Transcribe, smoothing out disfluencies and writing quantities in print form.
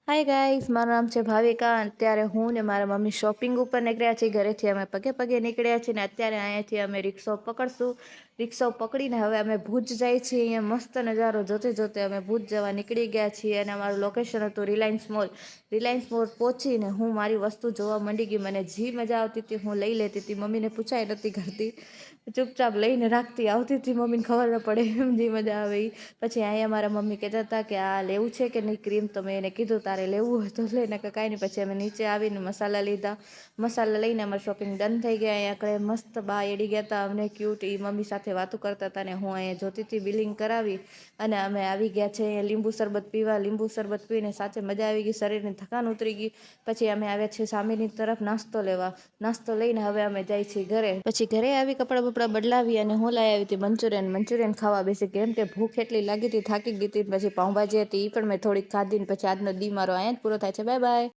Hi guys, મારું નામ છે ભાવિકા. અત્યારે હું ને મારા મમ્મી શોપિંગ ઉપર નીકળ્યા છીએ. ઘરેથી અમે પગે પગે નીકળ્યા છીએ ને અત્યારે અહીંયાથી અમે રિક્ષો પકડશું. રિક્ષો પકડીને હવે અમે ભુજ જાય છીએ. અહીંયા મસ્ત નજારો જોતે જોતે અમે ભુજ જવા નીકળી ગયા છીએ અને અમારું લોકેશન હતું રિલાયન્સ મોલ. રિલાયન્સ મોલ પહોંચીને હું મારી વસ્તુ જોવા માંડી ગઈ. મને જે મજા આવતી હતી હું લઈ લેતી હતી. મમ્મીને પૂછાય નથી કરતી, ચૂપચાપ લઈને રાખતી આવતી હતી. મમ્મીને ખબર ન પડે એમ જે મજા આવે એ. પછી અહીંયા મારા મમ્મી કહેતા હતા કે આ લેવું છે કે નહીં ક્રીમ, તો મેં એને કીધું તારે લેવું હોય તો લે, ને કાંઈ નહીં. પછી અમે નીચે આવીને મસાલા લીધા. મસાલા લઈને અમારું શોપિંગ ડન થઈ ગયા. અહીંયા આગળ મસ્ત બા એડી ગયા હતા અમને ક્યુટ. એ મમ્મી સાથે વાતો કરતા હતા ને હું અહીંયા જોતી હતી. બિલિંગ કરાવી અને અમે આવી ગયા છે અહીંયા લીંબુ શરબત પીવા. લીંબુ શરબત પીને સાથે મજા આવી ગઈ, શરીરની થકાન ઉતરી ગઈ. પછી અમે આવ્યા છીએ સામેની તરફ નાસ્તો લેવા. નાસ્તો લઈને હવે અમે જાય છીએ ઘરે. પછી ઘરે આવી કપડાં બપડા બદલાવી અને હું લાવી આવી હતી મંચુરિયન ખાવા બેસી. કેમ કે ભૂખ એટલી લાગી હતી, થાકી ગઈ હતી. પછી પાઉંભાજી હતી એ પણ મેં થોડીક ખાધી ને પછી આજનો દી મારો અહીંયા જ પૂરો થાય છે. Bye bye.